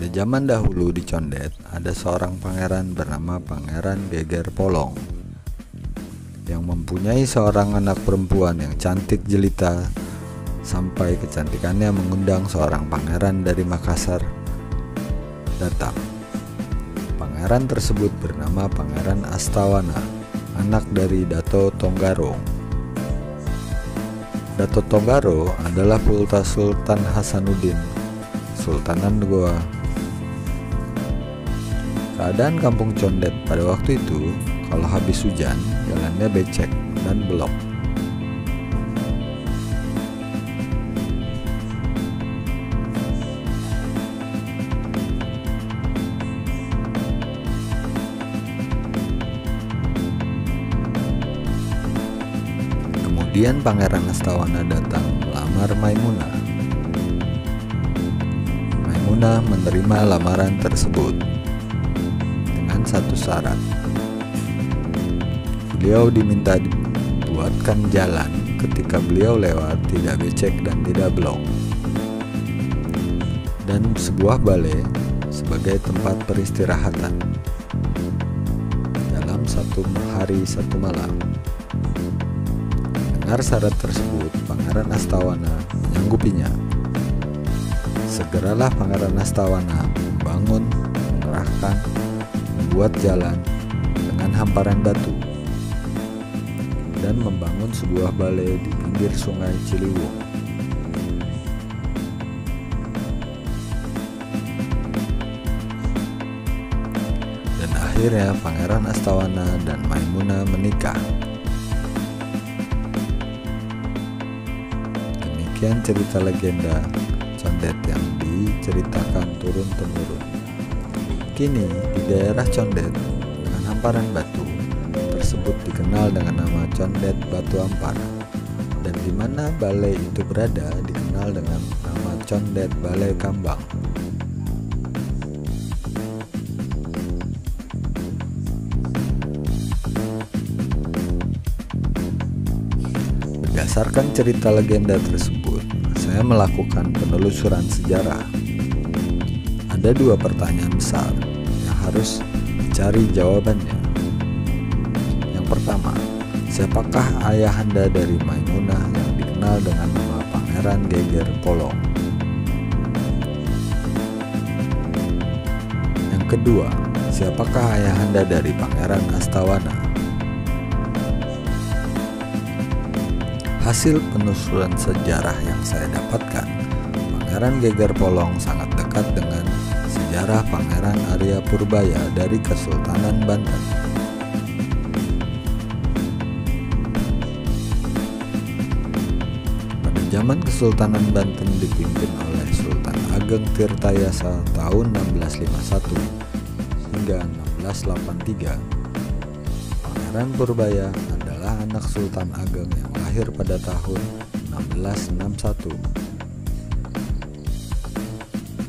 zaman dahulu di Condet ada seorang pangeran bernama Pangeran Geger Polong yang mempunyai seorang anak perempuan yang cantik jelita sampai kecantikannya mengundang seorang pangeran dari Makassar datang. Pangeran tersebut bernama Pangeran Astawana, anak dari Dato Tonggaro. Dato Tonggaro adalah putra Sultan Hasanuddin, Sultanan Goa. Keadaan kampung Condet pada waktu itu, kalau habis hujan, jalannya becek dan belok. Kemudian Pangeran Astawana datang melamar Maimunah. Maimunah menerima lamaran tersebut dengan satu syarat. Beliau diminta dibuatkan jalan ketika beliau lewat tidak becek dan tidak belok, dan sebuah balai sebagai tempat peristirahatan dalam satu hari satu malam. Dengar syarat tersebut, Pangeran Astawana menyanggupinya. Segeralah Pangeran Astawana membangun, mengerahkan, membuat jalan dengan hamparan batu, dan membangun sebuah balai di pinggir sungai Ciliwung. Dan akhirnya Pangeran Astawana dan Maimunah menikah. Demikian cerita legenda Condet yang diceritakan turun-temurun. Kini di daerah Condet dengan hamparan batu tersebut dikenal dengan nama Condet Batu Ampar, dan di mana balai itu berada dikenal dengan nama Condet Balai Kambang. Berdasarkan cerita legenda tersebut, saya melakukan penelusuran sejarah. Ada dua pertanyaan besar yang harus dicari jawabannya. Yang pertama, siapakah ayahanda dari Maimunah yang dikenal dengan nama Pangeran Geger Polong? Yang kedua, siapakah ayahanda dari Pangeran Astawana? Hasil penelusuran sejarah yang saya dapatkan, Pangeran Geger Polong sangat dekat dengan sejarah Pangeran Arya Purbaya dari Kesultanan Banten. Pada zaman Kesultanan Banten dipimpin oleh Sultan Ageng Tirtayasa tahun 1651 hingga 1683, Pangeran Purbaya adalah anak Sultan Ageng yang lahir pada tahun 1661.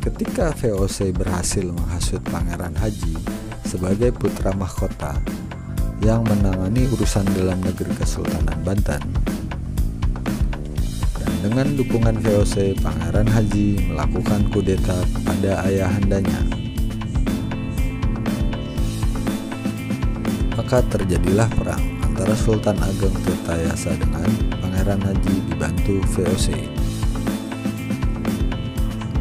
Ketika VOC berhasil menghasut Pangeran Haji sebagai putra mahkota yang menangani urusan dalam negeri Kesultanan Banten, dan dengan dukungan VOC, Pangeran Haji melakukan kudeta kepada ayahandanya. Maka terjadilah perang antara Sultan Ageng Tirtayasa dengan Pangeran Haji dibantu VOC.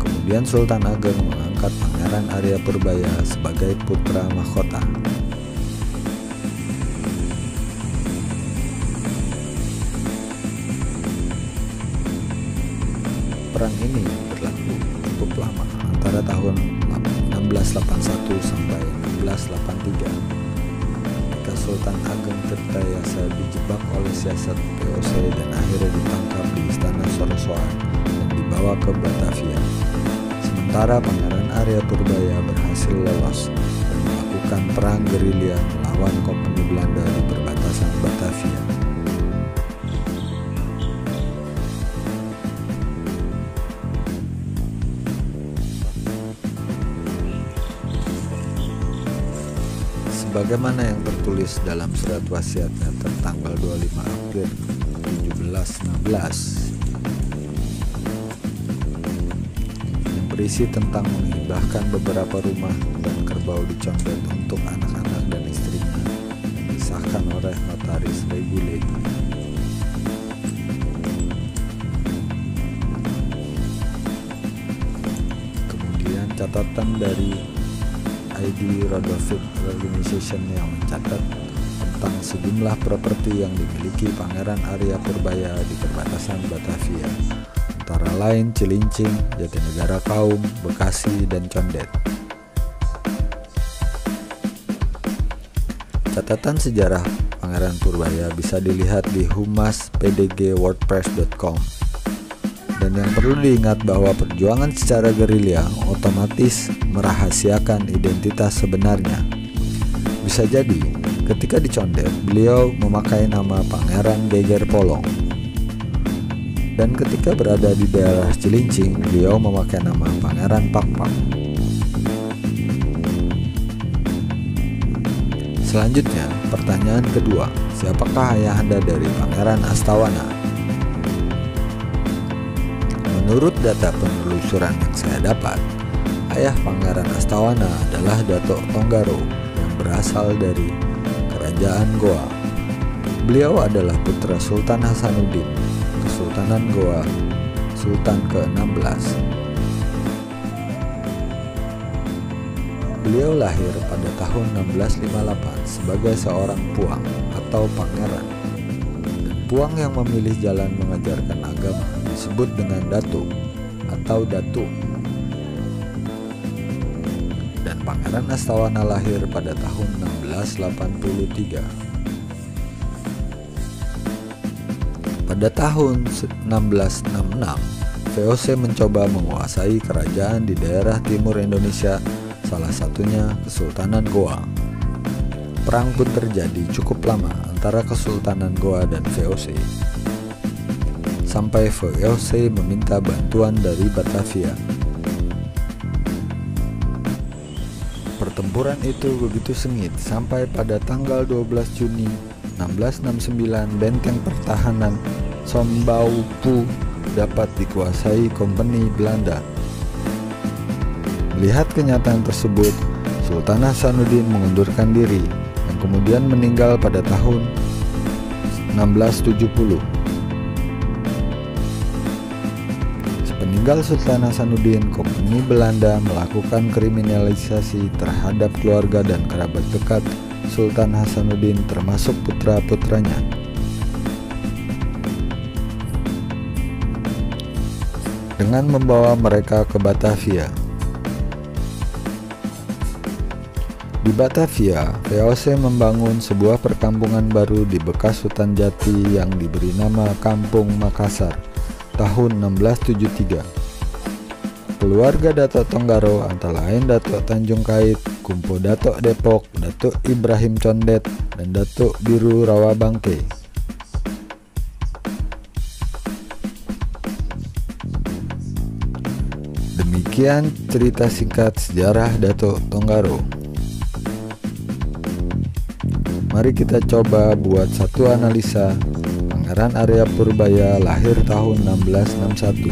Kemudian Sultan Ageng mengangkat Pangeran Arya Purbaya sebagai putra mahkota. Perang ini berlangsung cukup lama, antara tahun 1681 sampai 1683. Sultan Ageng Tirtayasa dijebak oleh siasat VOC dan akhirnya ditangkap di Istana Sorsoan dan dibawa ke Batavia. Sementara Pangeran Arya Purbaya berhasil lolos dan melakukan perang gerilya melawan Kompeni Belanda di perbatasan Batavia. Sebagaimana yang tertulis dalam surat wasiatnya tertanggal 25 April 1716 berisi tentang menghibahkan beberapa rumah dan kerbau di Condet untuk anak-anak dan istrinya yang disahkan oleh notaris Reguledi. Kemudian catatan dari ID Rodovik Organization yang mencatat tentang sejumlah properti yang dimiliki Pangeran Arya Purbaya di perbatasan Batavia, antara lain Cilincing, Jatinegara Kaum, Bekasi, dan Condet. Catatan sejarah Pangeran Purbaya bisa dilihat di humas.pdg.wordpress.com. Dan yang perlu diingat bahwa perjuangan secara gerilya otomatis merahasiakan identitas sebenarnya. Bisa jadi, ketika di Condet, beliau memakai nama Pangeran Geger Polong. Dan ketika berada di daerah Cilincing, beliau memakai nama Pangeran Pakpak. Selanjutnya, pertanyaan kedua, siapakah ayahanda dari Pangeran Astawana? Menurut data penelusuran yang saya dapat, ayah Pangeran Astawana adalah Datuk Tonggaro yang berasal dari Kerajaan Goa. Beliau adalah putra Sultan Hasanuddin, Kesultanan Goa, Sultan ke-16. Beliau lahir pada tahun 1658 sebagai seorang puang atau pangeran. Dan puang yang memilih jalan mengajarkan agama disebut dengan datu atau datu. Dan Pangeran Astawana lahir pada tahun 1683. Pada tahun 1666, VOC mencoba menguasai kerajaan di daerah timur Indonesia, salah satunya Kesultanan Goa. Perang pun terjadi cukup lama antara Kesultanan Goa dan VOC, sampai VOC meminta bantuan dari Batavia. Pertempuran itu begitu sengit sampai pada tanggal 12 Juni 1669 benteng pertahanan Sombaupu dapat dikuasai Kompeni Belanda. Melihat kenyataan tersebut, Sultan Hasanuddin mengundurkan diri dan kemudian meninggal pada tahun 1670. Sepeninggal Sultan Hasanuddin, Kompeni Belanda melakukan kriminalisasi terhadap keluarga dan kerabat dekat Sultan Hasanuddin termasuk putra-putranya. Dengan membawa mereka ke Batavia. Di Batavia, VOC membangun sebuah perkampungan baru di bekas hutan jati yang diberi nama Kampung Makassar tahun 1673. Keluarga Datuk Tonggaro antara lain Datuk Tanjung Kait, Kumpo Datuk Depok, Datuk Ibrahim Condet, dan Datuk Biru Rawabangke. Demikian cerita singkat sejarah Datuk Tonggaro. Mari kita coba buat satu analisa. Pangeran Arya Purbaya lahir tahun 1661,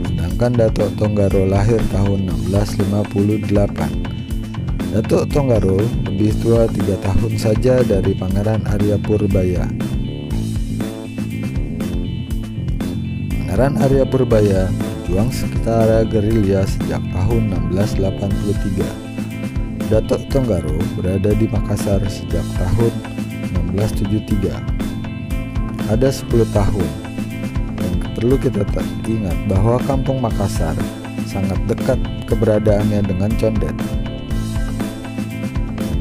sedangkan Datuk Tonggaro lahir tahun 1658. Datuk Tonggaro lebih tua 3 tahun saja dari Pangeran Arya Purbaya. Pangeran Arya Purbaya berjuang secara gerilya sejak tahun 1683. Datuk Tonggaro berada di Makassar sejak tahun 1673. Ada 10 tahun. Dan perlu kita ingat bahwa Kampung Makassar sangat dekat keberadaannya dengan Condet.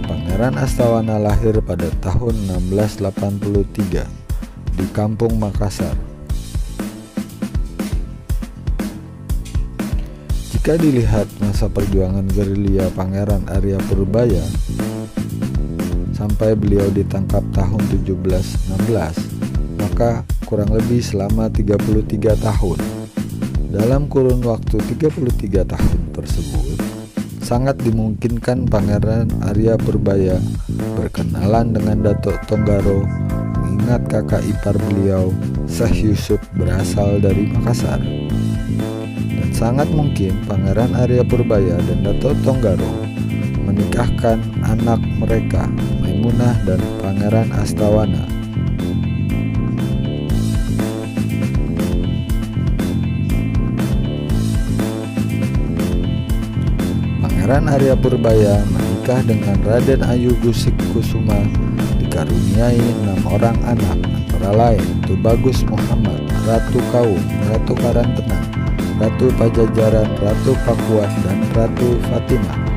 Pangeran Astawana lahir pada tahun 1683 di Kampung Makassar. Jika dilihat masa perjuangan gerilya Pangeran Arya Purbaya sampai beliau ditangkap tahun 1716, maka kurang lebih selama 33 tahun. Dalam kurun waktu 33 tahun tersebut, sangat dimungkinkan Pangeran Arya Purbaya berkenalan dengan Datuk Tonggaro, mengingat kakak ipar beliau, Syekh Yusuf, berasal dari Makassar. Dan sangat mungkin Pangeran Arya Purbaya dan Dato Tonggaro menikahkan anak mereka, Maimunah dan Pangeran Astawana. Pangeran Arya Purbaya menikah dengan Raden Ayu Gusik Kusuma, dikaruniai 6 orang anak, antara lain Tubagus Muhammad, Ratu Kaum, Ratu Karantenang, Ratu Pajajaran, Ratu Pakuan, dan Ratu Fatimah.